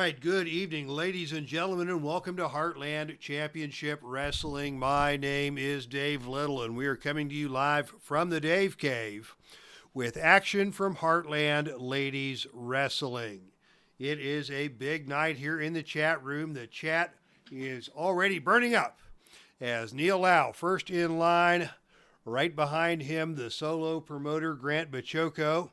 right, good evening, ladies and gentlemen, and welcome to Heartland Championship Wrestling. My name is Dave Little, and we are coming to you live from the Dave Cave with action from Heartland Ladies Wrestling. It is a big night here in the chat room. The chat is already burning up as Neil Lau, first in line, right behind him, the solo promoter, Grant Bachoco.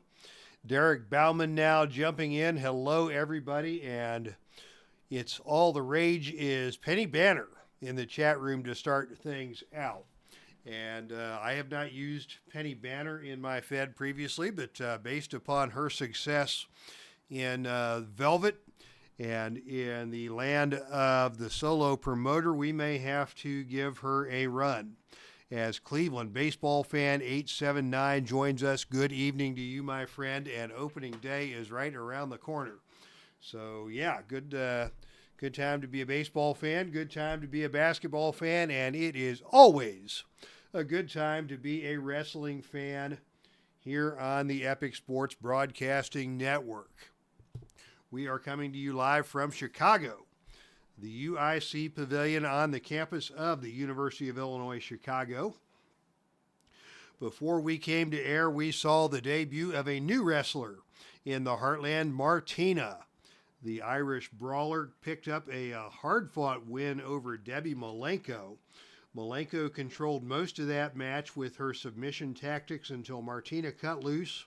Derek Bauman now jumping in. Hello, everybody. And it's all the rage is Penny Banner in the chat room to start things out. And I have not used Penny Banner in my Fed previously, but based upon her success in Velvet and in the land of the solo promoter, we may have to give her a run. As Cleveland baseball fan 879 joins us, good evening to you, my friend, and opening day is right around the corner. So yeah, good time to be a baseball fan, good time to be a basketball fan, and it is always a good time to be a wrestling fan here on the Epic Sports Broadcasting Network. We are coming to you live from Chicago, the UIC Pavilion on the campus of the University of Illinois, Chicago. Before we came to air, we saw the debut of a new wrestler in the Heartland, Martina. The Irish brawler picked up a hard-fought win over Debbie Malenko. Malenko controlled most of that match with her submission tactics until Martina cut loose,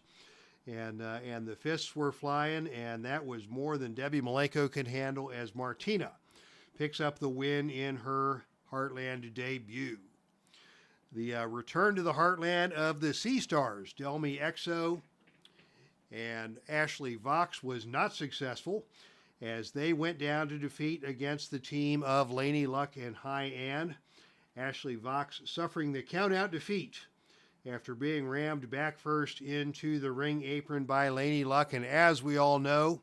and the fists were flying, and that was more than Debbie Malenko could handle as Martina picks up the win in her Heartland debut. The return to the Heartland of the Sea Stars, Delmy Exo and Ashley Vox, was not successful as they went down to defeat against the team of Laney Luck and High Ann. Ashley Vox suffering the countout defeat after being rammed back first into the ring apron by Laney Luck. And as we all know,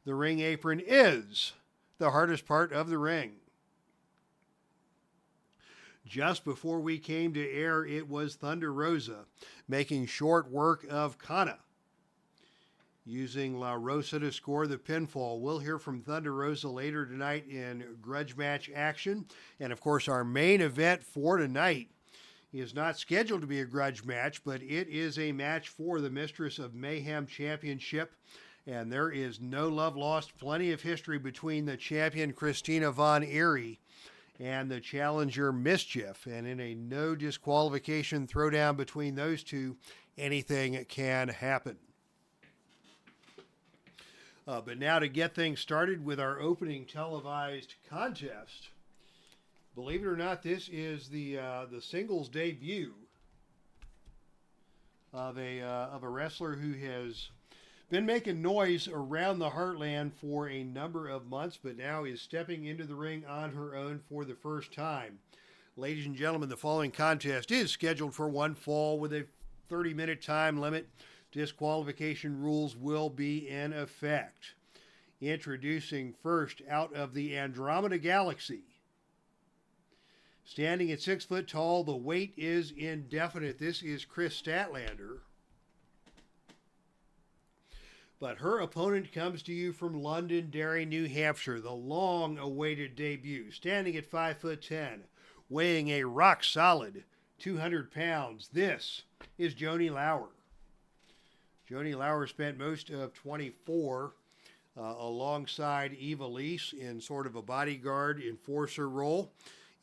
the ring apron is the hardest part of the ring. Just before we came to air, it was Thunder Rosa making short work of Kana, using La Rosa to score the pinfall. We'll hear from Thunder Rosa later tonight in grudge match action. And of course, our main event for tonight is not scheduled to be a grudge match, but it is a match for the Mistress of Mayhem Championship. And there is no love lost. Plenty of history between the champion CHRISTINA von EERIE and the challenger MSCHIF. And in a no disqualification throwdown between those two, anything can happen. But now to get things started with our opening televised contest. Believe it or not, this is the singles debut of a wrestler who has been making noise around the Heartland for a number of months, but now is stepping into the ring on her own for the first time. Ladies and gentlemen, the following contest is scheduled for one fall with a 30-minute time limit. Disqualification rules will be in effect. Introducing first out of the Andromeda Galaxy. Standing at 6 foot tall, the weight is indefinite. This is KRIS Statlander. But her opponent comes to you from Londonderry, New Hampshire, the long-awaited debut. Standing at 5'10", weighing a rock-solid 200 pounds, this is JOANIE LAURER. JOANIE LAURER spent most of 24 alongside Ivelisse in sort of a bodyguard enforcer role.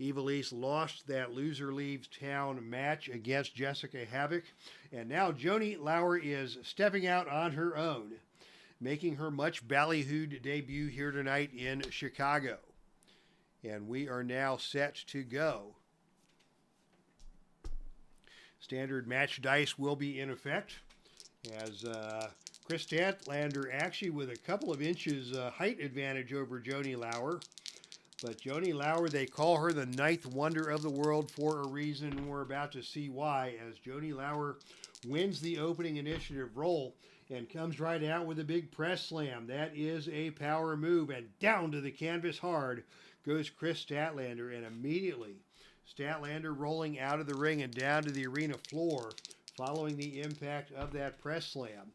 Ivelisse lost that loser leaves town match against Jessica Havoc. And now JOANIE LAURER is stepping out on her own, making her much ballyhooed debut here tonight in Chicago. And we are now set to go. Standard match dice will be in effect as KRIS Statlander actually with a couple of inches height advantage over JOANIE LAURER. But JOANIE LAURER, they call her the ninth wonder of the world for a reason, and we're about to see why, as JOANIE LAURER wins the opening initiative role and comes right out with a big press slam. That is a power move, and down to the canvas hard goes KRIS Statlander, and immediately Statlander rolling out of the ring and down to the arena floor following the impact of that press slam.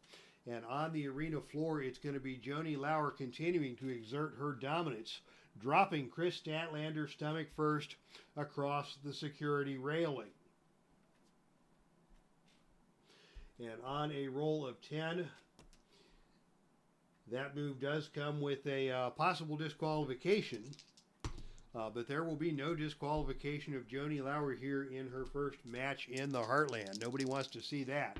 And on the arena floor, it's going to be JOANIE LAURER continuing to exert her dominance, dropping KRIS Statlander stomach first across the security railing. And on a roll of 10, that move does come with a possible disqualification, but there will be no disqualification of JOANIE LAURER here in her first match in the Heartland. Nobody wants to see that.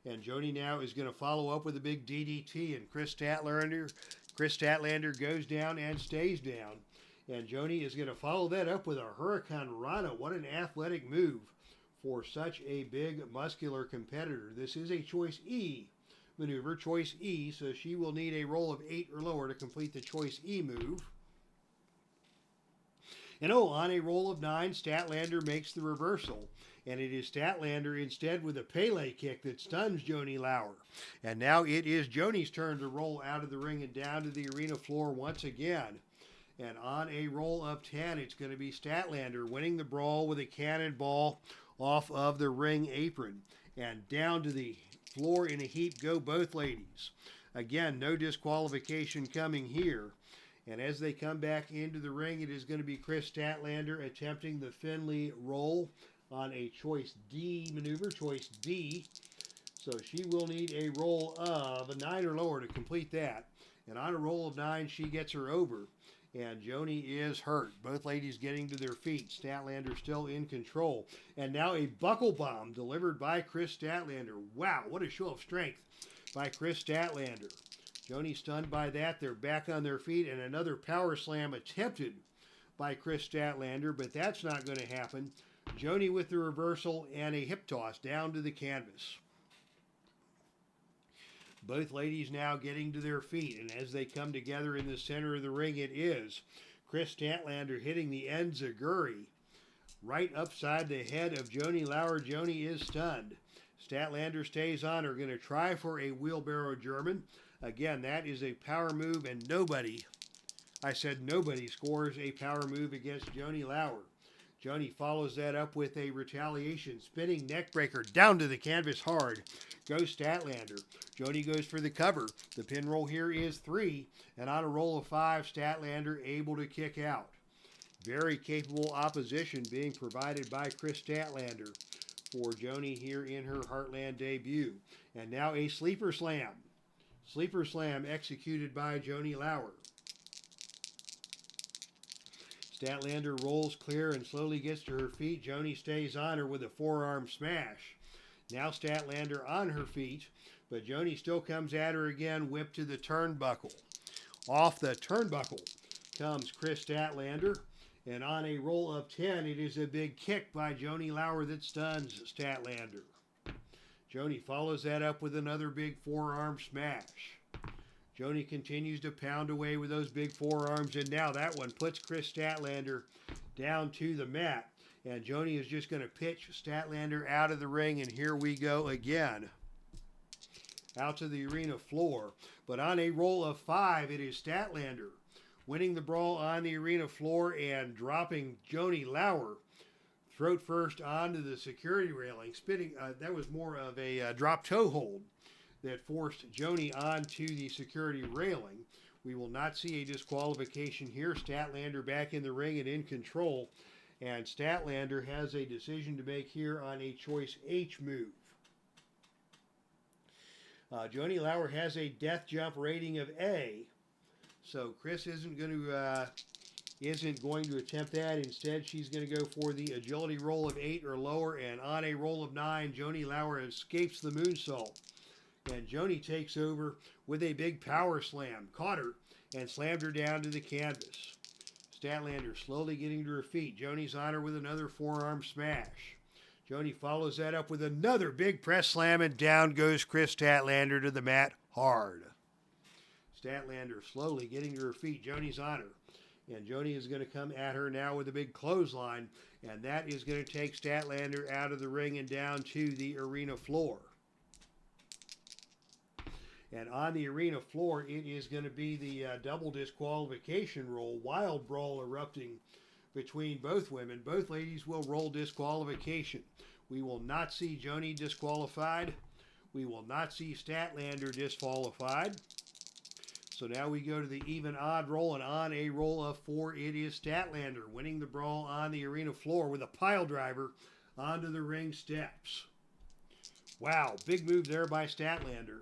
And JOANIE now is going to follow up with a big DDT, and KRIS Statlander goes down and stays down. And JOANIE is going to follow that up with a Hurricane Rana. What an athletic move for such a big, muscular competitor. This is a Choice E maneuver, Choice E, so she will need a roll of 8 or lower to complete the Choice E move. And on a roll of 9, Statlander makes the reversal. And it is Statlander instead with a Pele kick that stuns JOANIE LAURER. And now it is JOANIE's turn to roll out of the ring and down to the arena floor once again. And on a roll of 10, it's going to be Statlander winning the brawl with a cannonball off of the ring apron. And down to the floor in a heap go both ladies. Again, no disqualification coming here. And as they come back into the ring, it is going to be KRIS Statlander attempting the Finley roll on a Choice D maneuver, Choice D. So she will need a roll of a 9 or lower to complete that. And on a roll of 9, she gets her over. And JOANIE is hurt. Both ladies getting to their feet. Statlander still in control. And now a buckle bomb delivered by KRIS Statlander. Wow, what a show of strength by KRIS Statlander. JOANIE stunned by that. They're back on their feet. And another power slam attempted by KRIS Statlander, but that's not going to happen. JOANIE with the reversal and a hip toss down to the canvas. Both ladies now getting to their feet, and as they come together in the center of the ring, it is KRIS Statlander hitting the enziguri right upside the head of JOANIE LAURER. JOANIE is stunned. Statlander stays on her, going to try for a wheelbarrow German. Again, that is a power move, and nobody scores a power move against JOANIE LAURER. JOANIE follows that up with a retaliation, spinning neckbreaker down to the canvas hard. Goes Statlander. JOANIE goes for the cover. The pin roll here is 3, and on a roll of 5, Statlander able to kick out. Very capable opposition being provided by KRIS Statlander for JOANIE here in her Heartland debut. And now a sleeper slam. Sleeper slam executed by JOANIE LAURER. Statlander rolls clear and slowly gets to her feet. JOANIE stays on her with a forearm smash. Now Statlander on her feet, but JOANIE still comes at her again, whipped to the turnbuckle. Off the turnbuckle comes KRIS Statlander, and on a roll of 10, it is a big kick by JOANIE LAURER that stuns Statlander. JOANIE follows that up with another big forearm smash. JOANIE continues to pound away with those big forearms, and now that one puts KRIS Statlander down to the mat. And JOANIE is just going to pitch Statlander out of the ring, and here we go again. Out to the arena floor. But on a roll of 5, it is Statlander winning the brawl on the arena floor and dropping JOANIE LAURER throat first onto the security railing. Spinning, that was more of a drop toe hold that forced JOANIE onto the security railing. We will not see a disqualification here. Statlander back in the ring and in control. And Statlander has a decision to make here on a Choice H move. JOANIE LAURER has a death jump rating of A. So KRIS isn't going to attempt that. Instead, she's going to go for the agility roll of 8 or lower. And on a roll of 9, JOANIE LAURER escapes the moonsault. And JOANIE takes over with a big power slam. Caught her and slammed her down to the canvas. Statlander slowly getting to her feet. JOANIE's on her with another forearm smash. JOANIE follows that up with another big press slam, and down goes KRIS Statlander to the mat hard. Statlander slowly getting to her feet. JOANIE's on her. And JOANIE is going to come at her now with a big clothesline, and that is going to take Statlander out of the ring and down to the arena floor. And on the arena floor, it is going to be the double disqualification roll. Wild brawl erupting between both women. Both ladies will roll disqualification. We will not see JOANIE disqualified. We will not see Statlander disqualified. So now we go to the even odd roll, and on a roll of 4, it is Statlander winning the brawl on the arena floor with a pile driver onto the ring steps. Wow, big move there by Statlander.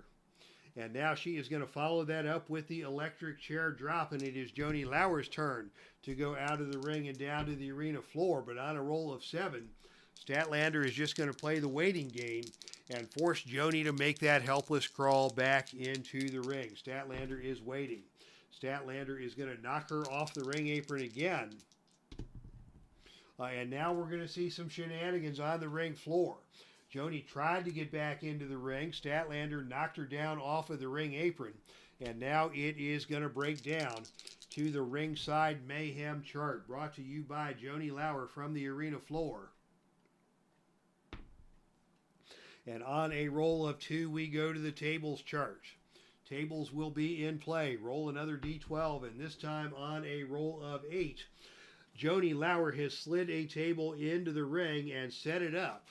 And now she is going to follow that up with the electric chair drop, and it is JOANIE Laurer's turn to go out of the ring and down to the arena floor. But on a roll of 7, Statlander is just going to play the waiting game and force JOANIE to make that helpless crawl back into the ring. Statlander is waiting. Statlander is going to knock her off the ring apron again. And now we're going to see some shenanigans on the ring floor. JOANIE tried to get back into the ring. Statlander knocked her down off of the ring apron. And now it is going to break down to the ringside Mayhem chart, brought to you by JOANIE Laurer from the arena floor. And on a roll of 2, we go to the tables chart. Tables will be in play. Roll another D12, and this time on a roll of 8, JOANIE Laurer has slid a table into the ring and set it up.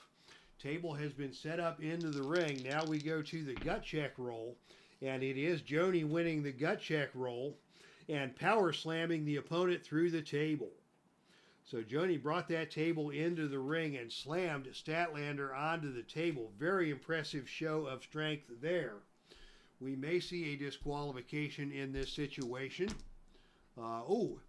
Table has been set up into the ring. Now we go to the gut check roll, and it is JOANIE winning the gut check roll and power slamming the opponent through the table. So JOANIE brought that table into the ring and slammed Statlander onto the table. Very impressive show of strength there. We may see a disqualification in this situation. Roll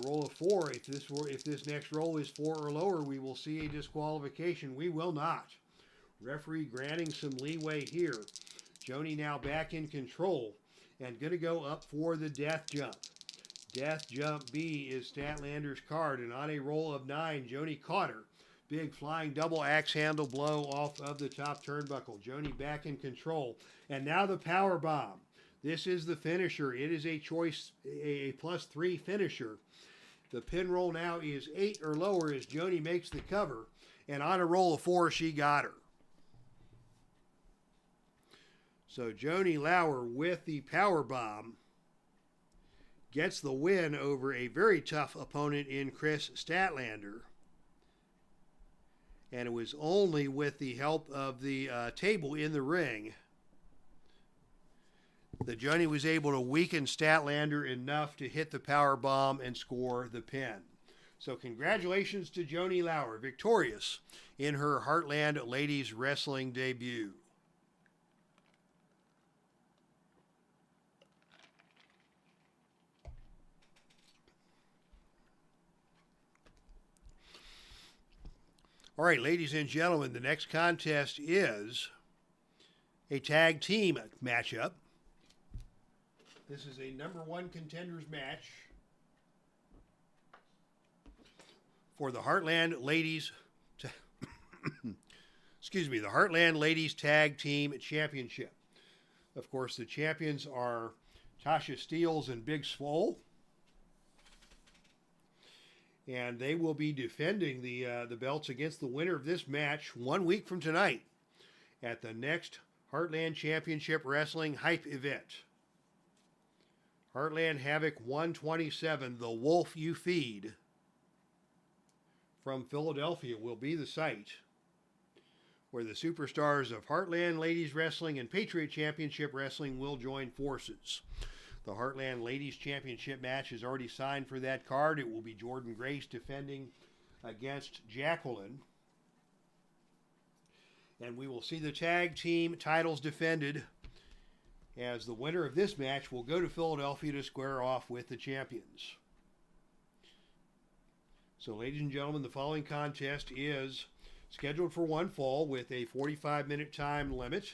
of 4. If this next roll is 4 or lower, we will see a disqualification. We will not. Referee granting some leeway here. JOANIE now back in control and going to go up for the death jump. Death Jump B is Statlander's card, and on a roll of 9, JOANIE caught her. Big flying double axe handle blow off of the top turnbuckle. JOANIE back in control. And now the power bomb. This is the finisher. It is a choice, a +3 finisher. The pin roll now is 8 or lower as JOANIE makes the cover. And on a roll of 4, she got her. So JOANIE Laurer with the power bomb gets the win over a very tough opponent in KRIS Statlander. And it was only with the help of the table in the ring that JOANIE was able to weaken Statlander enough to hit the power bomb and score the pin. So congratulations to JOANIE Laurer, victorious in her Heartland Ladies Wrestling debut. All right, ladies and gentlemen, the next contest is a tag team matchup. This is a #1 contenders match for the Heartland Ladies, the Heartland Ladies Tag Team Championship. Of course, the champions are Tasha Steelz and Big Swole. And they will be defending the belts against the winner of this match 1 week from tonight at the next Heartland Championship Wrestling Hype event. Heartland Havoc 127, The Wolf You Feed, from Philadelphia will be the site where the superstars of Heartland Ladies Wrestling and Patriot Championship Wrestling will join forces. The Heartland Ladies Championship match is already signed for that card. It will be Jordan Grace defending against Jacqueline. And we will see the tag team titles defended as the winner of this match will go to Philadelphia to square off with the champions. So, ladies and gentlemen, the following contest is scheduled for one fall with a 45-minute time limit.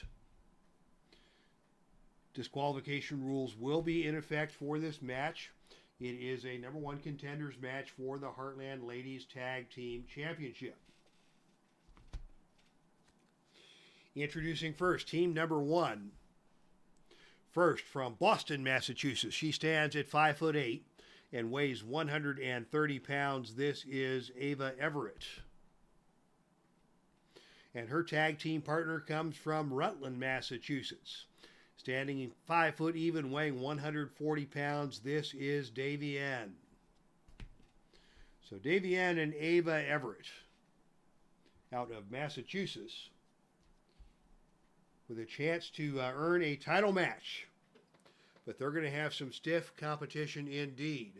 Disqualification rules will be in effect for this match. It is a #1 contenders match for the Heartland Ladies Tag Team Championship. Introducing first, team #1. First, from Boston, Massachusetts. She stands at 5'8" and weighs 130 pounds. This is EVERETT. And her tag team partner comes from Rutland, Massachusetts. Standing in 5 foot even, weighing 140 pounds, this is DAVIENNE. So DAVIENNE and Ava, Everett, out of Massachusetts, with a chance to earn a title match. But they're going to have some stiff competition indeed.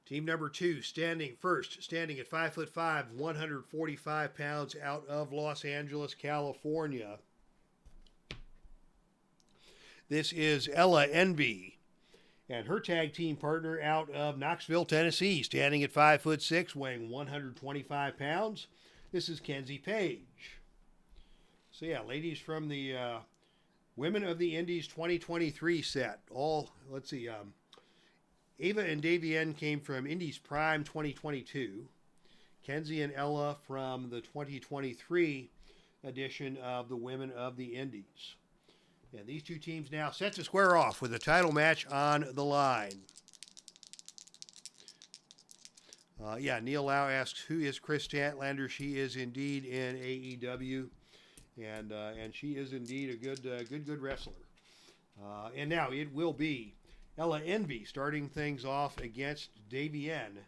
Team number 2, standing at 5'5", 145 pounds, out of Los Angeles, California. This is Ella Envy, and her tag team partner out of Knoxville, Tennessee, standing at 5'6", weighing 125 pounds. This is KENZIE Page. So yeah, ladies from the Women of the Indies 2023 set. Ava and Davienne came from Indies Prime 2022. KENZIE and Ella from the 2023 edition of the Women of the Indies. And these two teams now set to square off with a title match on the line. Neil Lau asks, who is Kris Statlander? She is indeed in AEW, and she is indeed a good wrestler. And now it will be Ella Envy starting things off against Davienne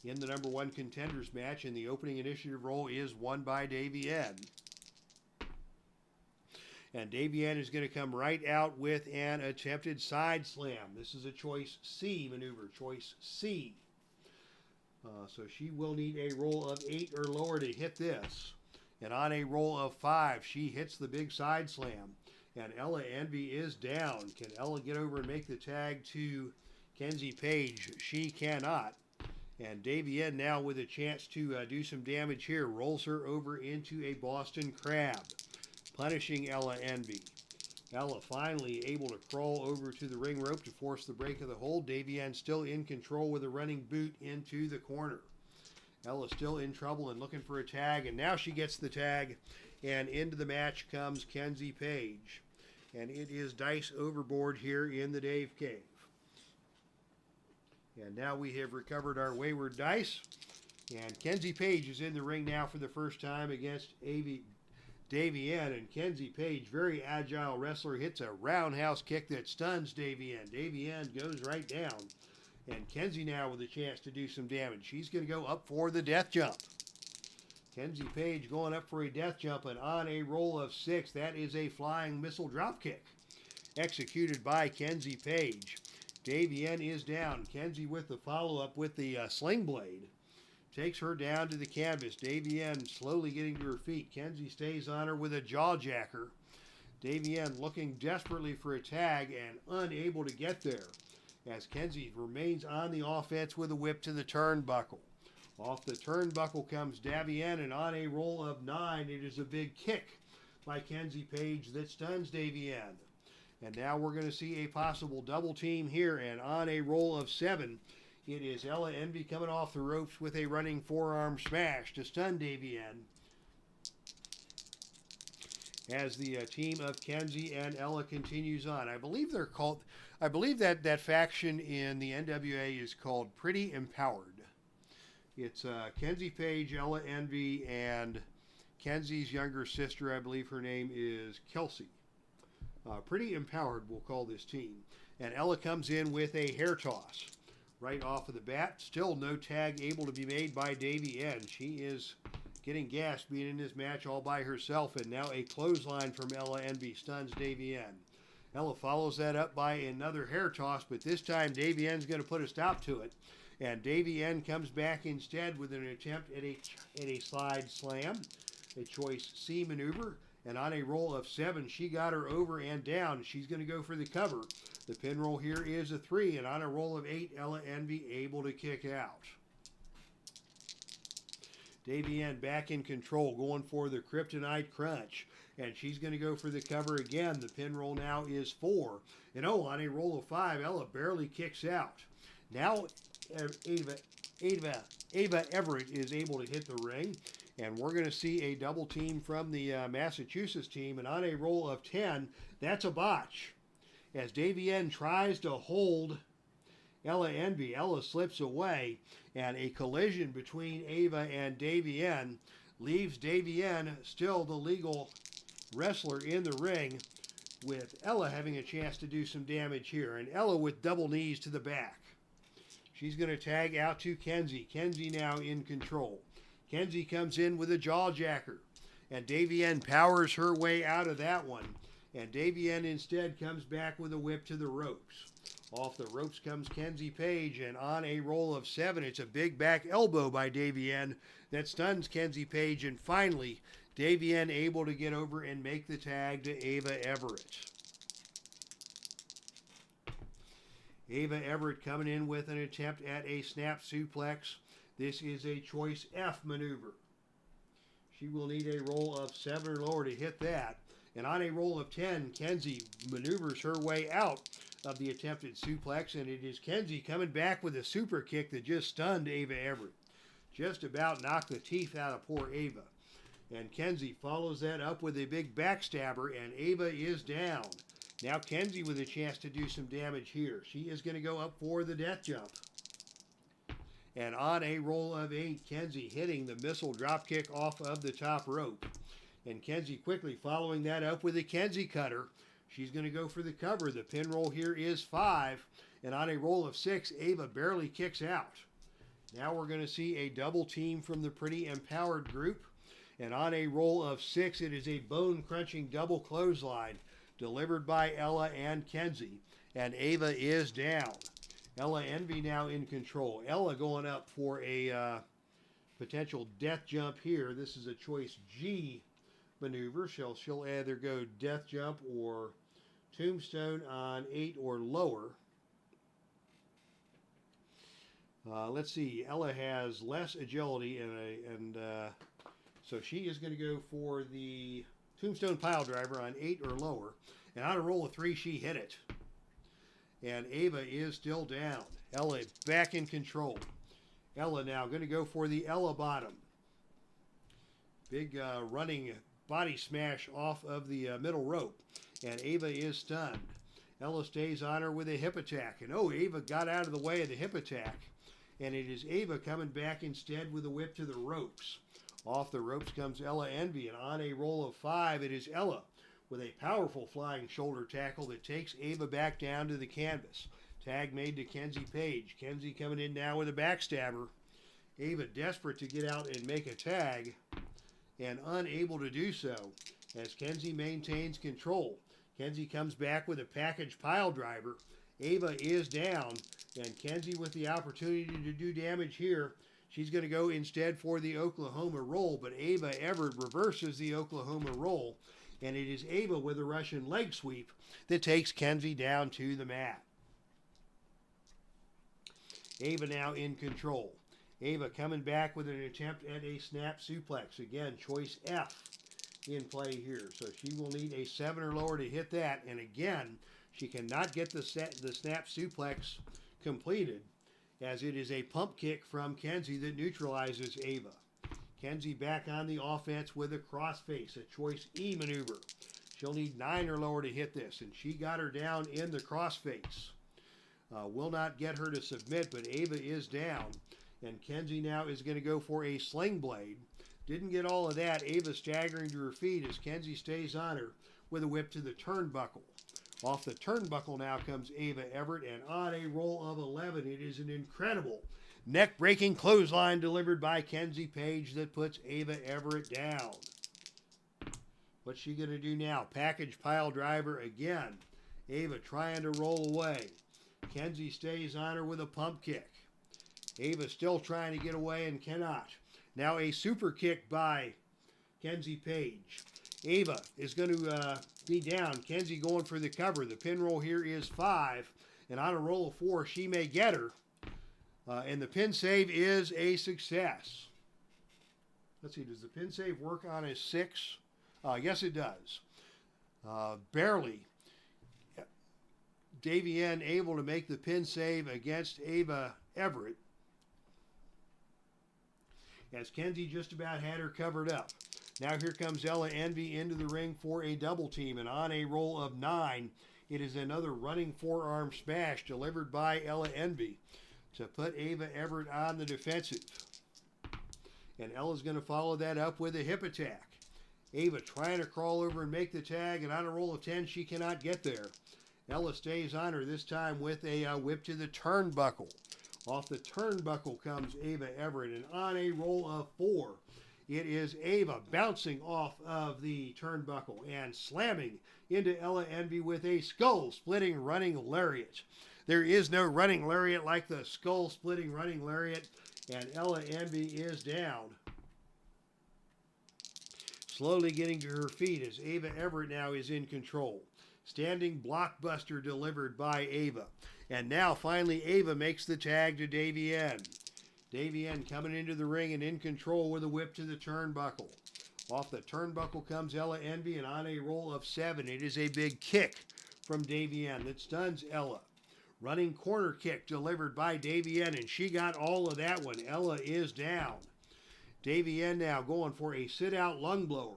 in the number 1 Contenders match, and the opening initiative role is won by Davienne. And Davienne is going to come right out with an attempted side slam. This is a choice C maneuver, choice C. So she will need a roll of 8 or lower to hit this. And on a roll of 5, she hits the big side slam. And Ella Envy is down. Can Ella get over and make the tag to KENZIE Page? She cannot. And Davienne now with a chance to do some damage here. Rolls her over into a Boston Crab, punishing Ella Envy. Ella finally able to crawl over to the ring rope to force the break of the hold. Davienne still in control with a running boot into the corner. Ella still in trouble and looking for a tag, and now she gets the tag, and into the match comes KENZIE Page. And it is dice overboard here in the Dave Cave. And now we have recovered our wayward dice, and KENZIE Page is in the ring now for the first time against Davienne, and KENZIE Page, very agile wrestler, hits a roundhouse kick that stuns Davienne. Davienne goes right down, and KENZIE now with a chance to do some damage. She's going to go up for the death jump. KENZIE Page going up for a death jump, and on a roll of 6, that is a flying missile drop kick executed by KENZIE Page. Davienne is down. KENZIE with the follow-up with the sling blade takes her down to the canvas. Davienne slowly getting to her feet. KENZIE stays on her with a jaw jacker. Davienne looking desperately for a tag and unable to get there, as KENZIE remains on the offense with a whip to the turnbuckle. Off the turnbuckle comes Davienne, and on a roll of 9, it is a big kick by KENZIE Page that stuns Davienne. And now we're going to see a possible double team here, and on a roll of 7, it is Ella Envy coming off the ropes with a running forearm smash to stun Davienne, as the team of KENZIE and Ella continues on. I believe that faction in the NWA is called Pretty Empowered. It's KENZIE Page, Ella Envy, and KENZIE's younger sister. I believe her name is Kelsey. Pretty Empowered, we'll call this team. And Ella comes in with a hair toss right off of the bat. Still no tag able to be made by Davienne. She is getting gassed being in this match all by herself. And now a clothesline from Ella Envy stuns Davienne. Ella follows that up by another hair toss, but this time Davienne's going to put a stop to it. And Davienne comes back instead with an attempt at a slide slam, a choice C maneuver. And on a roll of 7, she got her over and down. She's going to go for the cover. The pin roll here is a 3, and on a roll of 8, Ella Envy able to kick out. Davienne back in control, going for the Kryptonite Crunch. And she's going to go for the cover again. The pin roll now is 4. And on a roll of 5, Ella barely kicks out. Now Ava Everett is able to hit the ring. And we're going to see a double team from the Massachusetts team. And on a roll of 10, that's a botch, as Davienne tries to hold Ella Envy. Ella slips away, and a collision between Ava and Davienne leaves Davienne still the legal wrestler in the ring, with Ella having a chance to do some damage here. And Ella with double knees to the back. She's going to tag out to KENZIE. KENZIE now in control. KENZIE comes in with a jaw jacker. and Davienne powers her way out of that one. And Davienne instead comes back with a whip to the ropes. Off the ropes comes Kenzie Page, and on a roll of 7, it's a big back elbow by Davienne that stuns Kenzie Page, and finally, Davienne able to get over and make the tag to Ava Everett. Ava Everett coming in with an attempt at a snap suplex. This is a choice F maneuver. She will need a roll of 7 or lower to hit that. And on a roll of 10, Kenzie maneuvers her way out of the attempted suplex, and it is Kenzie coming back with a super kick that just stunned Ava Everett. Just about knocked the teeth out of poor Ava. And Kenzie follows that up with a big backstabber, and Ava is down. Now Kenzie with a chance to do some damage here. She is going to go up for the death jump. And on a roll of 8, Kenzie hitting the missile drop kick off of the top rope. And Kenzie quickly following that up with a Kenzie cutter. She's going to go for the cover. The pin roll here is 5. And on a roll of 6, Ava barely kicks out. Now we're going to see a double team from the Pretty Empowered group. And on a roll of 6, it is a bone-crunching double clothesline delivered by Ella and Kenzie. And Ava is down. Ella Envy now in control. Ella going up for a potential death jump here. This is a choice G maneuver. She'll either go death jump or tombstone on 8 or lower. Let's see. Ella has less agility, and so she is going to go for the tombstone pile driver on 8 or lower. And on a roll of 3, she hit it. And Ava is still down. Ella back in control. Ella now going to go for the Ella bottom. Big running body smash off of the middle rope. And Ava is stunned. Ella stays on her with a hip attack. And oh, Ava got out of the way of the hip attack. And it is Ava coming back instead with a whip to the ropes. Off the ropes comes Ella Envy. And on a roll of 5, it is Ella with a powerful flying shoulder tackle that takes Ava back down to the canvas. Tag made to Kenzie Page. Kenzie coming in now with a backstabber. Ava desperate to get out and make a tag, and unable to do so as Kenzie maintains control. Kenzie comes back with a package pile driver. Ava is down, and Kenzie with the opportunity to do damage here. She's going to go instead for the Oklahoma roll, but Ava Everett reverses the Oklahoma roll. And it is Ava with a Russian leg sweep that takes Kenzie down to the mat. Ava now in control. Ava coming back with an attempt at a snap suplex. Again, choice F in play here. So she will need a 7 or lower to hit that. And again, she cannot get the snap suplex completed, as it is a pump kick from Kenzie that neutralizes Ava. Kenzie back on the offense with a crossface, a choice E maneuver. She'll need 9 or lower to hit this, and she got her down in the crossface. Will not get her to submit, but Ava is down. And Kenzie now is going to go for a sling blade. Didn't get all of that. Ava staggering to her feet as Kenzie stays on her with a whip to the turnbuckle. Off the turnbuckle now comes Ava Everett, and on a roll of 11, it is an incredible neck-breaking clothesline delivered by Kenzie Page that puts Ava Everett down. What's she going to do now? Package pile driver again. Ava trying to roll away. Kenzie stays on her with a pump kick. Ava still trying to get away and cannot. Now a super kick by Kenzie Page. Ava is going to be down. Kenzie going for the cover. The pin roll here is 5. And on a roll of 4, she may get her. And the pin save is a success. Let's see, does the pin save work on a 6? Yes, it does. Barely. Davienne able to make the pin save against Ava Everett, as Kenzie just about had her covered up. Now here comes Ella Envy into the ring for a double team, and on a roll of 9, it is another running forearm smash delivered by Ella Envy to put Ava Everett on the defensive. And Ella's going to follow that up with a hip attack. Ava trying to crawl over and make the tag, and on a roll of 10, she cannot get there. Ella stays on her, this time with a whip to the turnbuckle. Off the turnbuckle comes Ava Everett, and on a roll of 4, It is Ava bouncing off of the turnbuckle and slamming into Ella Envy with a skull-splitting running lariat. There is no running lariat like the skull-splitting running lariat, and Ella Envy is down. Slowly getting to her feet as Ava Everett now is in control. Standing blockbuster delivered by Ava. And now finally Ava makes the tag to Davienne. Davienne coming into the ring and in control with a whip to the turnbuckle. Off the turnbuckle comes Ella Envy, and on a roll of 7. It is a big kick from Davienne that stuns Ella. Running corner kick delivered by Davienne, and she got all of that one. Ella is down. Davienne now going for a sit-out lung blower.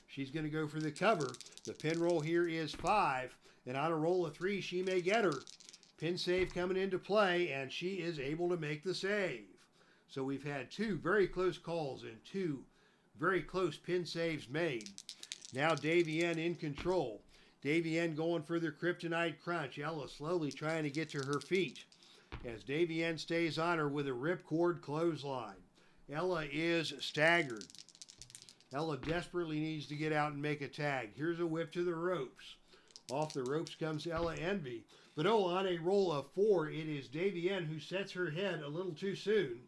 She's going to go for the cover. The pin roll here is 5, and on a roll of 3, she may get her. Pin save coming into play, and she is able to make the save. So we've had 2 very close calls and 2 very close pin saves made. Now Davienne in control. Davienne going for the Kryptonite Crunch. Ella slowly trying to get to her feet as Davienne stays on her with a ripcord clothesline. Ella is staggered. Ella desperately needs to get out and make a tag. Here's a whip to the ropes. Off the ropes comes Ella Envy. But oh, on a roll of 4, it is Davienne who sets her head a little too soon.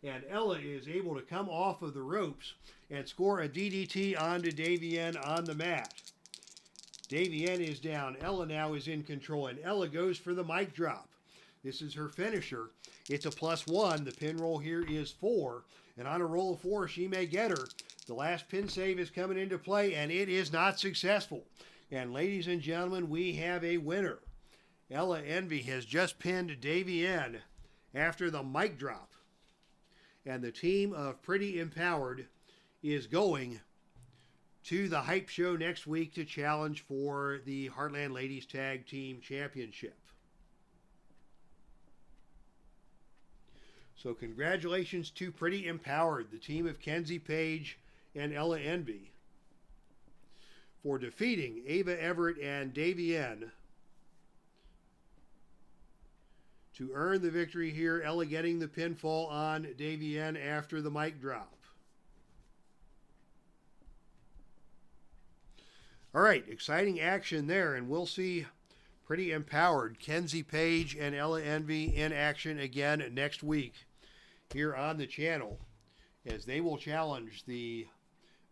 And Ella is able to come off of the ropes and score a DDT onto Davienne on the mat. Davienne is down. Ella now is in control, and Ella goes for the mic drop. This is her finisher. It's a +1. The pin roll here is 4, and on a roll of 4, she may get her. The last pin save is coming into play, and it is not successful. And ladies and gentlemen, we have a winner. Ella Envy has just pinned Davienne after the mic drop. And the team of Pretty Empowered is going to the Hype Show next week to challenge for the Heartland Ladies Tag Team Championship. So congratulations to Pretty Empowered, the team of Kenzie Page and Ella Envy, for defeating Ava Everett and Davienne to earn the victory here. Ella getting the pinfall on Davienne after the mic drop. All right, exciting action there, and we'll see Pretty Empowered, Kenzie Page and Ella Envy in action again next week here on the channel as they will challenge the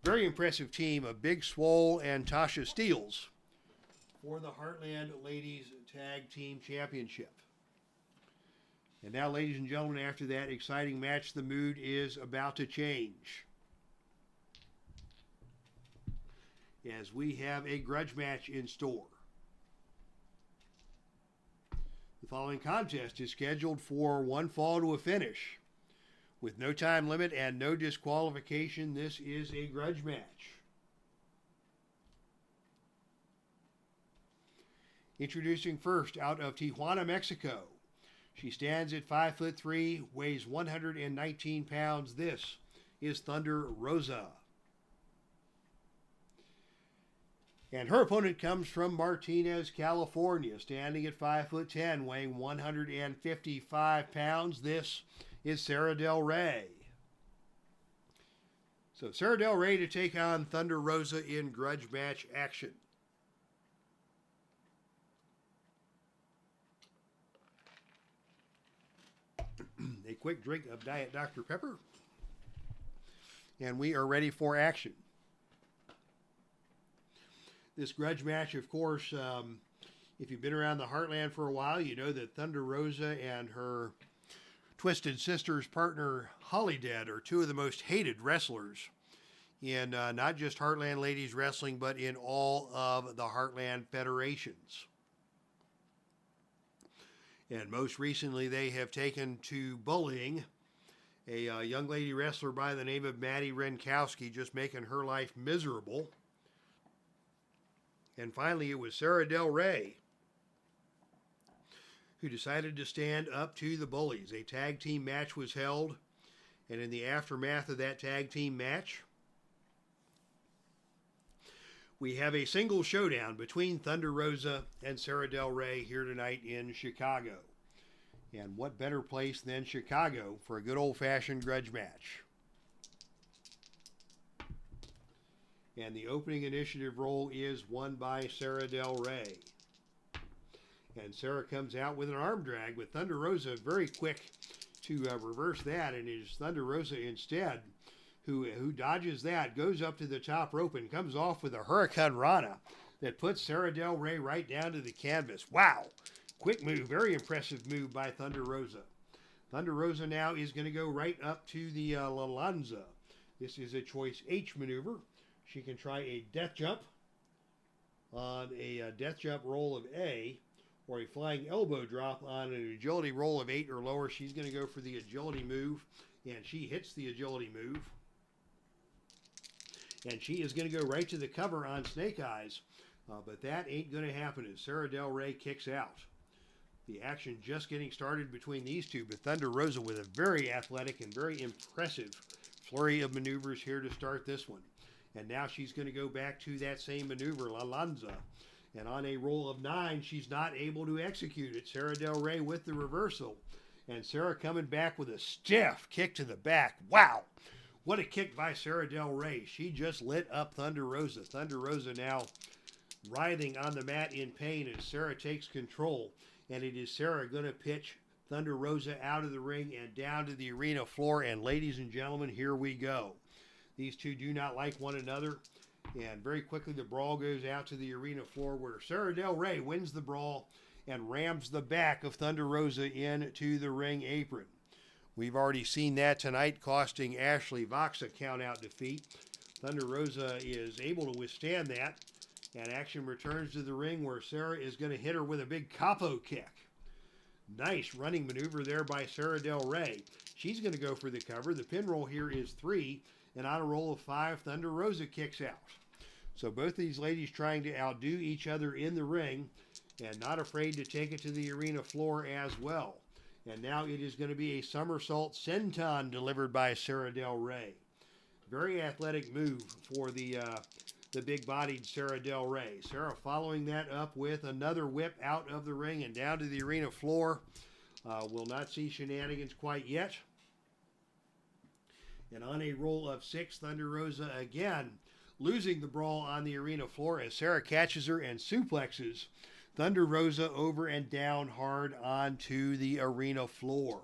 very impressive team of Big Swole and Tasha Steeles for the Heartland Ladies Tag Team Championship. And now, ladies and gentlemen, after that exciting match, the mood is about to change, as we have a grudge match in store. The following contest is scheduled for 1 fall to a finish. With no time limit and no disqualification, this is a grudge match. Introducing first, out of Tijuana, Mexico. She stands at 5'3", weighs 119 pounds. This is Thunder Rosa. And her opponent comes from Martinez, California, standing at 5'10", weighing 155 pounds. This is Sara Del Rey. So Sara Del Rey to take on Thunder Rosa in grudge match action. A quick drink of Diet Dr. Pepper, and we are ready for action. This grudge match, of course, if you've been around the Heartland for a while, you know that Thunder Rosa and her Twisted Sisters partner Holidead are 2 of the most hated wrestlers in not just Heartland Ladies Wrestling, but in all of the Heartland federations. And most recently, they have taken to bullying a young lady wrestler by the name of Maddie Renkowski, just making her life miserable. And finally, it was Sara Del Rey who decided to stand up to the bullies. A tag team match was held, and in the aftermath of that tag team match, we have a single showdown between Thunder Rosa and Sara Del Rey here tonight in Chicago. And what better place than Chicago for a good old-fashioned grudge match? And the opening initiative role is won by Sara Del Rey. And Sara comes out with an arm drag with Thunder Rosa very quick to reverse that. And it is Thunder Rosa instead who dodges that, goes up to the top rope and comes off with a Hurricane Rana that puts Sara Del Rey right down to the canvas. Wow. Quick move. Very impressive move by Thunder Rosa. Thunder Rosa now is going to go right up to the Lalanza. This is a choice H maneuver. She can try a death jump on a death jump roll of A, or a flying elbow drop on an agility roll of 8 or lower. She's going to go for the agility move, and she hits the agility move. And she is going to go right to the cover on Snake Eyes, but that ain't going to happen as Sara Del Rey kicks out. The action just getting started between these two, but Thunder Rosa with a very athletic and very impressive flurry of maneuvers here to start this one. And now she's going to go back to that same maneuver, Lalanza. And on a roll of 9, she's not able to execute it. Sara Del Rey with the reversal. And Sara coming back with a stiff kick to the back. Wow! What a kick by Sara Del Rey. She just lit up Thunder Rosa. Thunder Rosa now writhing on the mat in pain as Sara takes control. And it is Sara going to pitch Thunder Rosa out of the ring and down to the arena floor. And ladies and gentlemen, here we go. These two do not like one another. And very quickly the brawl goes out to the arena floor where Sara Del Rey wins the brawl and rams the back of Thunder Rosa into the ring apron. We've already seen that tonight, costing Ashley Vox a count-out defeat. Thunder Rosa is able to withstand that, and action returns to the ring where Sara is going to hit her with a big capo kick. Nice running maneuver there by Sara Del Rey. She's going to go for the cover. The pin roll here is 3. And on a roll of 5, Thunder Rosa kicks out. So both these ladies trying to outdo each other in the ring and not afraid to take it to the arena floor as well. And now it is going to be a somersault senton delivered by Sara Del Rey. Very athletic move for the big-bodied Sara Del Rey. Sara following that up with another whip out of the ring and down to the arena floor. Will not see shenanigans quite yet. And on a roll of 6, Thunder Rosa again losing the brawl on the arena floor as Sara catches her and suplexes Thunder Rosa over and down hard onto the arena floor.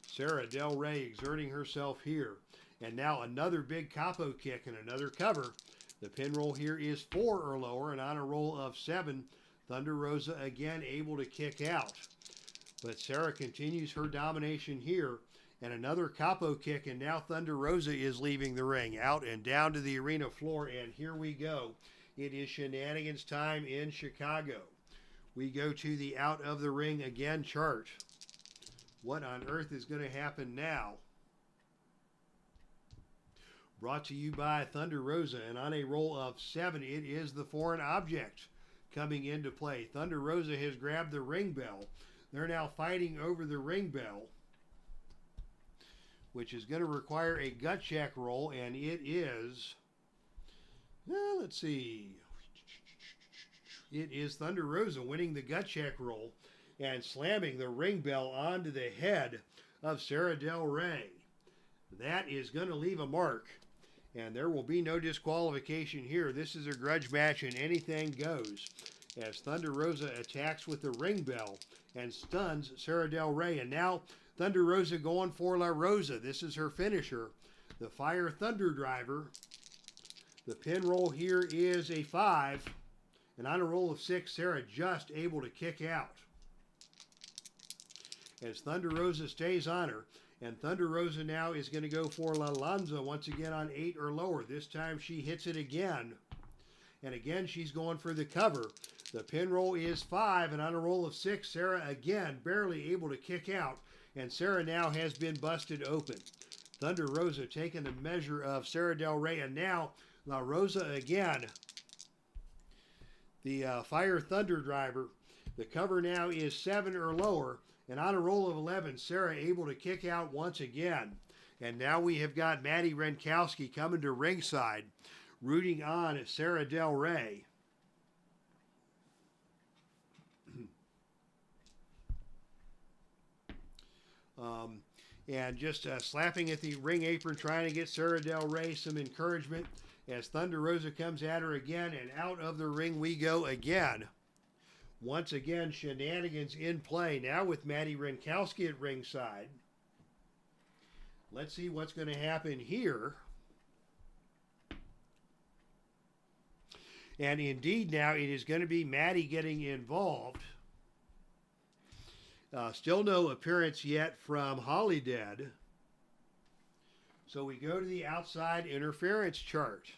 Sara Del Rey exerting herself here. And now another big capo kick and another cover. The pin roll here is 4 or lower, and on a roll of 7, Thunder Rosa again able to kick out. But Sara continues her domination here. And another capo kick, and now Thunder Rosa is leaving the ring, out and down to the arena floor, and here we go. It is shenanigans time in Chicago. We go to the out of the ring again chart. What on earth is going to happen now? Brought to you by Thunder Rosa, and on a roll of 7, it is the foreign object coming into play. Thunder Rosa has grabbed the ring bell. They're now fighting over the ring bell, which is going to require a gut check roll, and it is, let's see, it is Thunder Rosa winning the gut check roll and slamming the ring bell onto the head of Sara Del Rey. That is going to leave a mark, and there will be no disqualification here. This is a grudge match, and anything goes as Thunder Rosa attacks with the ring bell and stuns Sara Del Rey. And now Thunder Rosa going for La Rosa. This is her finisher, the Fire Thunder Driver. The pin roll here is a 5. And on a roll of 6, Sara just able to kick out. As Thunder Rosa stays on her. And Thunder Rosa now is going to go for La Lanza once again on 8 or lower. This time she hits it again. And again she's going for the cover. The pin roll is 5. And on a roll of 6, Sara again barely able to kick out. And Sara now has been busted open. Thunder Rosa taking the measure of Sara Del Rey. And now La Rosa again. The Fire Thunder Driver. The cover now is 7 or lower. And on a roll of 11, Sara able to kick out once again. And now we have got Maddie Renkowski coming to ringside, rooting on Sara Del Rey. And just slapping at the ring apron, trying to get Sara Del Rey some encouragement as Thunder Rosa comes at her again, and out of the ring we go again. Once again, shenanigans in play, now with Maddie Renkowski at ringside. Let's see what's going to happen here. And indeed now it is going to be Maddie getting involved. Still no appearance yet from Holidead. So we go to the outside interference chart.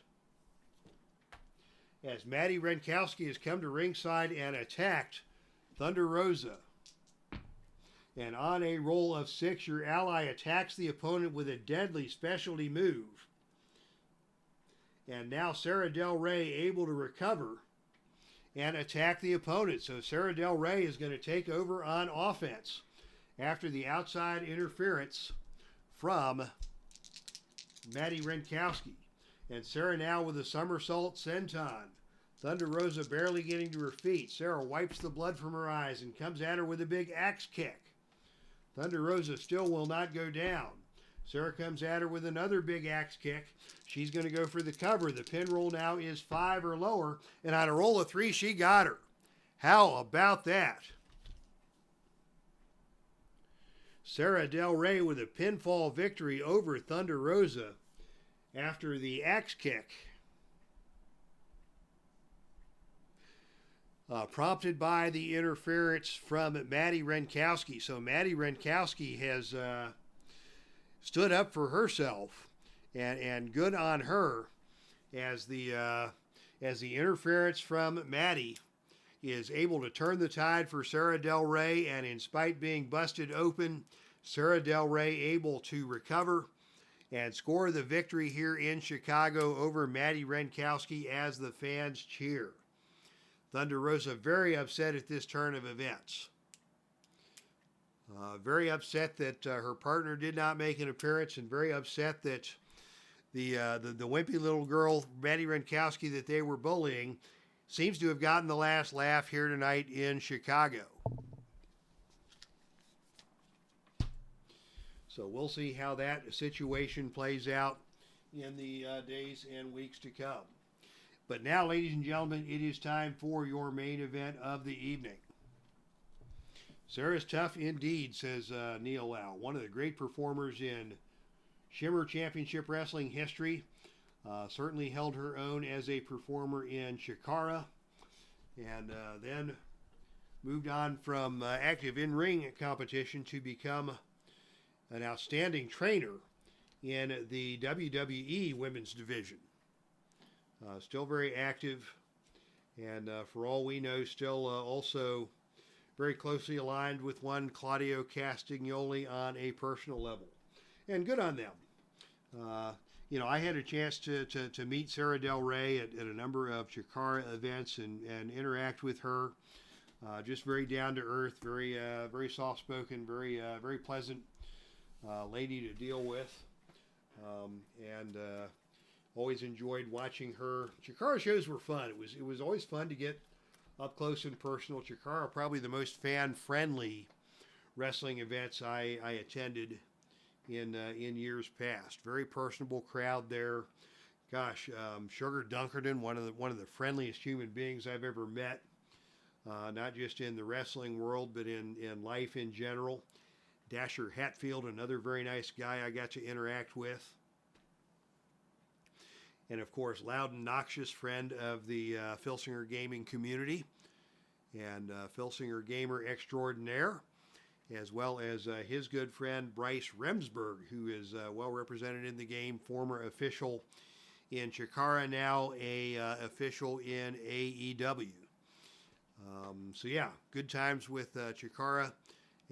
As Maddie Renkowski has come to ringside and attacked Thunder Rosa. And on a roll of 6, your ally attacks the opponent with a deadly specialty move. And now Sara Del Rey able to recover and attack the opponent. So Sara Del Rey is going to take over on offense after the outside interference from Maddie Renkowski. And Sara now with a somersault senton. Thunder Rosa barely getting to her feet. Sara wipes the blood from her eyes and comes at her with a big axe kick. Thunder Rosa still will not go down. Sara comes at her with another big axe kick. She's going to go for the cover. The pin roll now is 5 or lower. And on a roll of 3, she got her. How about that? Sara Del Rey with a pinfall victory over Thunder Rosa after the axe kick. Prompted by the interference from Maddie Renkowski. So Maddie Renkowski has stood up for herself, and good on her, as the interference from Maddie is able to turn the tide for Sara Del Rey, and in spite being busted open, Sara Del Rey able to recover and score the victory here in Chicago over Maddie Renkowski as the fans cheer. Thunder Rosa very upset at this turn of events. Very upset that her partner did not make an appearance, and very upset that the wimpy little girl, Maddie Renkowski, that they were bullying, seems to have gotten the last laugh here tonight in Chicago. So we'll see how that situation plays out in the days and weeks to come. But now, ladies and gentlemen, it is time for your main event of the evening. Sara's tough indeed, says Neil Lau, one of the great performers in Shimmer Championship Wrestling history. Certainly held her own as a performer in Chikara, and then moved on from active in-ring competition to become an outstanding trainer in the WWE Women's Division. Still very active, and for all we know, still also very closely aligned with one Claudio Castagnoli on a personal level. And good on them. I had a chance to meet Sara Del Rey at a number of Chikara events and interact with her. Just very down to earth, very soft spoken, very pleasant lady to deal with. Always enjoyed watching her. Chikara shows were fun. It was always fun to get up close and personal. Chikara, probably the most fan-friendly wrestling events I attended in years past. Very personable crowd there. Gosh, Sugar Dunkerton, one of the friendliest human beings I've ever met. Not just in the wrestling world, but in life in general. Dasher Hatfield, another very nice guy I got to interact with. And of course, loud and noxious friend of the Filsinger gaming community, and Filsinger gamer extraordinaire, as well as his good friend Bryce Remsburg, who is well represented in the game, former official in Chikara, now a official in AEW. So yeah, good times with Chikara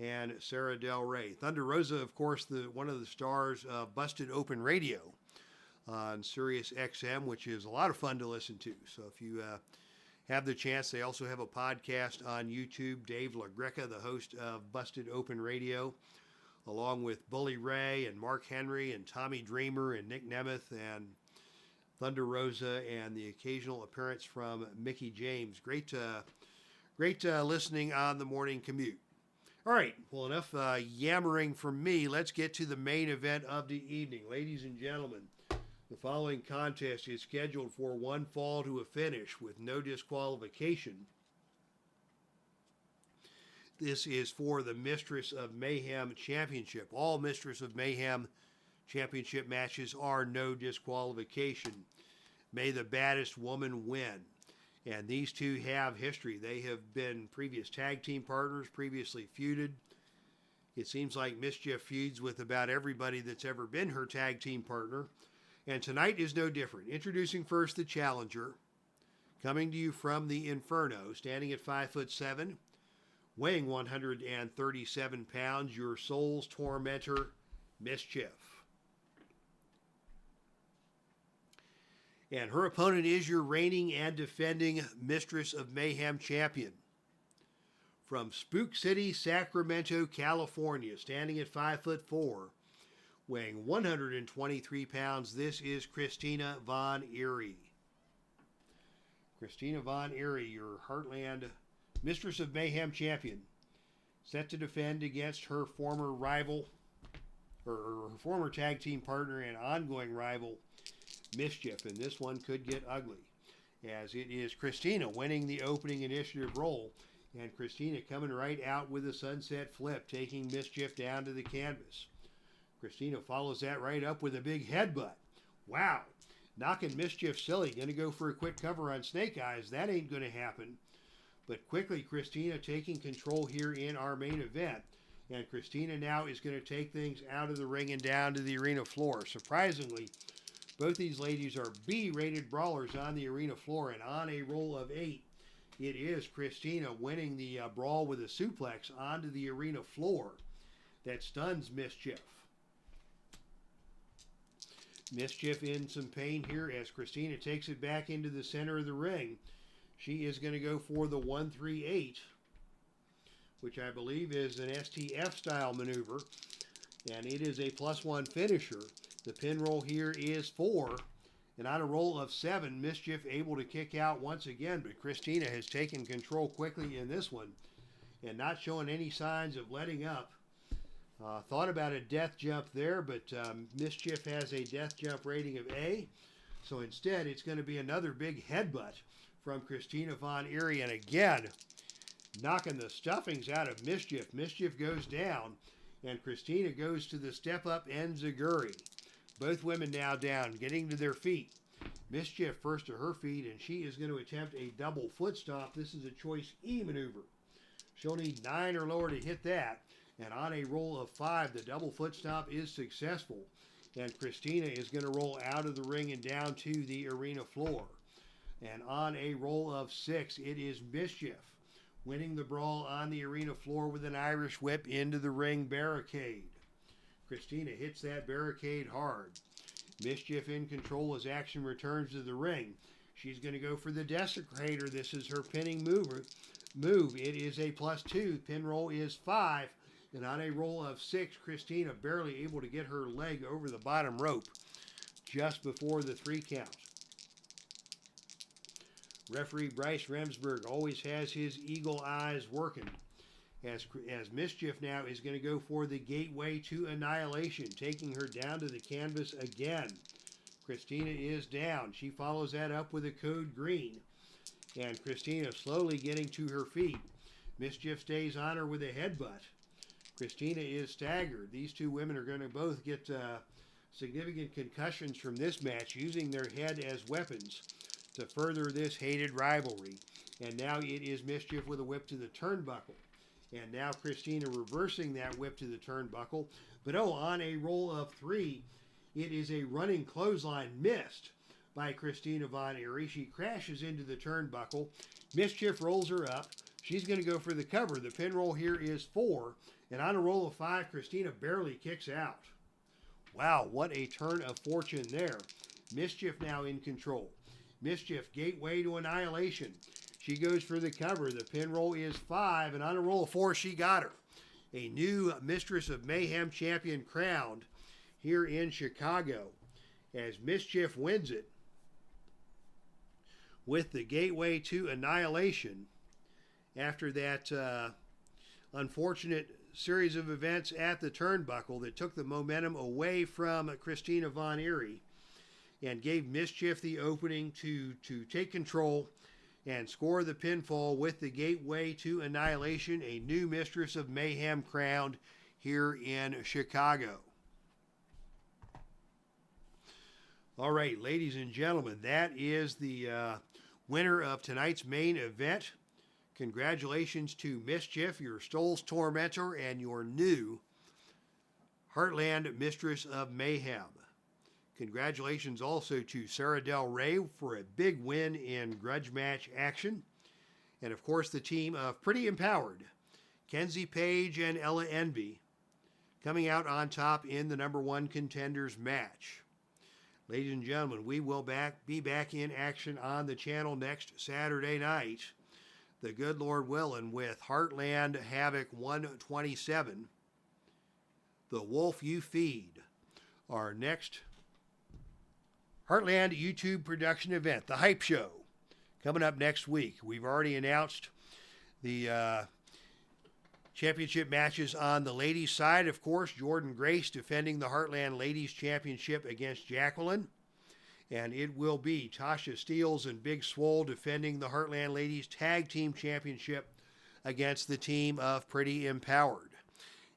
and Sara Del Rey. Thunder Rosa, of course, one of the stars of Busted Open Radio on Sirius XM, which is a lot of fun to listen to. So if you have the chance, they also have a podcast on YouTube. Dave LaGreca, the host of Busted Open Radio, along with Bully Ray and Mark Henry and Tommy Dreamer and Nick Nemeth and Thunder Rosa, and the occasional appearance from Mickey James. Great listening on the morning commute. All right, well, enough yammering from me. Let's get to the main event of the evening. Ladies and gentlemen, the following contest is scheduled for one fall to a finish with no disqualification. This is for the Mistress of Mayhem Championship. All Mistress of Mayhem Championship matches are no disqualification. May the baddest woman win. And these two have history. They have been previous tag team partners, previously feuded. It seems like MSCHIF feuds with about everybody that's ever been her tag team partner. And tonight is no different. Introducing first the challenger, coming to you from the Inferno, standing at 5'7", weighing 137 pounds, your soul's tormentor, MSCHIF. And her opponent is your reigning and defending Mistress of Mayhem champion. From Spook City, Sacramento, California, standing at 5'4", weighing 123 pounds, this is CHRISTINA Von EERIE. CHRISTINA Von EERIE, your Heartland Mistress of Mayhem champion, set to defend against her former rival, or her former tag team partner and ongoing rival, MSCHIF, and this one could get ugly, as it is CHRISTINA winning the opening initiative role, and CHRISTINA coming right out with a sunset flip, taking MSCHIF down to the canvas. CHRISTINA follows that right up with a big headbutt. Wow, knocking MSCHIF silly. Going to go for a quick cover on Snake Eyes. That ain't going to happen. But quickly, CHRISTINA taking control here in our main event. And CHRISTINA now is going to take things out of the ring and down to the arena floor. Surprisingly, both these ladies are B-rated brawlers on the arena floor, and on a roll of 8, it is CHRISTINA winning the brawl with a suplex onto the arena floor that stuns MSCHIF. MSCHIF in some pain here as CHRISTINA takes it back into the center of the ring. She is going to go for the 1-3-8, which I believe is an STF style maneuver, and it is a +1 finisher. The pin roll here is 4, and on a roll of 7, MSCHIF able to kick out once again, but CHRISTINA has taken control quickly in this one and not showing any signs of letting up. Thought about a death jump there, but MSCHIF has a death jump rating of A, so instead it's going to be another big headbutt from CHRISTINA Von EERIE, and again, knocking the stuffings out of MSCHIF. MSCHIF goes down, and CHRISTINA goes to the step-up enziguri. Both women now down, getting to their feet. MSCHIF first to her feet, and she is going to attempt a double foot stomp. This is a choice E maneuver. She'll need 9 or lower to hit that. And on a roll of 5, the double foot stomp is successful. And CHRISTINA is going to roll out of the ring and down to the arena floor. And on a roll of 6, it is MSCHIF winning the brawl on the arena floor with an Irish whip into the ring barricade. CHRISTINA hits that barricade hard. MSCHIF in control as action returns to the ring. She's going to go for the Desecrator. This is her pinning move. It is a +2. Pin roll is 5. And on a roll of 6, CHRISTINA barely able to get her leg over the bottom rope just before the 3 count. Referee Bryce Remsburg always has his eagle eyes working, as MSCHIF now is going to go for the gateway to annihilation, taking her down to the canvas again. CHRISTINA is down. She follows that up with a code green, and CHRISTINA slowly getting to her feet. MSCHIF stays on her with a headbutt. CHRISTINA is staggered. These two women are going to both get significant concussions from this match, using their head as weapons to further this hated rivalry. And now it is MSCHIF with a whip to the turnbuckle. And now CHRISTINA reversing that whip to the turnbuckle. But on a roll of 3, it is a running clothesline missed by CHRISTINA Von EERIE. She crashes into the turnbuckle. MSCHIF rolls her up. She's going to go for the cover. The pin roll here is 4. And on a roll of 5, CHRISTINA barely kicks out. Wow, what a turn of fortune there. MSCHIF now in control. MSCHIF gateway to annihilation. She goes for the cover. The pin roll is 5, and on a roll of 4, she got her. A new Mistress of Mayhem champion crowned here in Chicago, as MSCHIF wins it with the gateway to annihilation after that unfortunate series of events at the turnbuckle that took the momentum away from CHRISTINA von EERIE and gave MSCHIF the opening to take control and score the pinfall with the gateway to Annihilation, a new Mistress of Mayhem crowned here in Chicago. All right, ladies and gentlemen, that is the winner of tonight's main event. Congratulations to MSCHIF, your Stoles Tormentor, and your new Heartland Mistress of Mayhem. Congratulations also to SARA Del Rey for a big win in grudge match action. And of course the team of Pretty Empowered, KENZIE Page and Ella Envy, coming out on top in the #1 Contenders match. Ladies and gentlemen, we will be back in action on the channel next Saturday night, the good Lord willing, with Heartland Havoc 127, The Wolf You Feed, our next Heartland YouTube production event, the Hype Show, coming up next week. We've already announced the championship matches on the ladies' side. Of course, Jordan Grace defending the Heartland Ladies Championship against Jacqueline. And it will be Tasha Steeles and Big Swole defending the Heartland Ladies Tag Team Championship against the team of Pretty Empowered.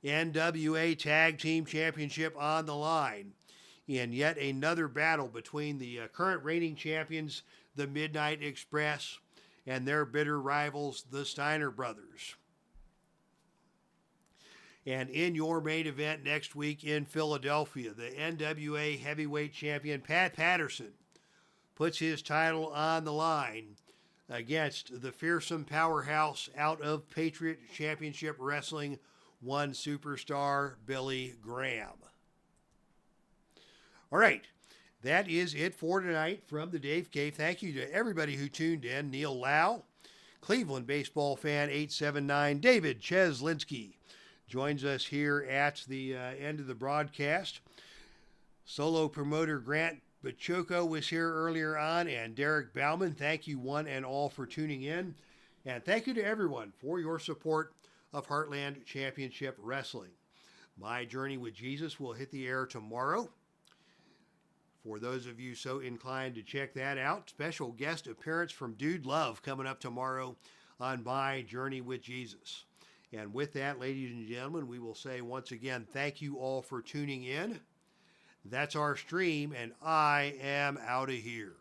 NWA Tag Team Championship on the line in yet another battle between the current reigning champions, the Midnight Express, and their bitter rivals, the Steiner Brothers. And in your main event next week in Philadelphia, the NWA Heavyweight Champion Pat Patterson puts his title on the line against the fearsome powerhouse out of Patriot Championship Wrestling, one superstar, Billy Graham. All right, that is it for tonight from the Dave Cave. Thank you to everybody who tuned in. Neil Lau, Cleveland baseball fan 879, David Cheslinski joins us here at the end of the broadcast. Solo promoter Grant Bachoco was here earlier on, and Derek Bauman. Thank you one and all for tuning in. And thank you to everyone for your support of Heartland Championship Wrestling. My Journey with Jesus will hit the air tomorrow. For those of you so inclined to check that out, special guest appearance from Dude Love coming up tomorrow on My Journey with Jesus. And with that, ladies and gentlemen, we will say once again, thank you all for tuning in. That's our stream, and I am out of here.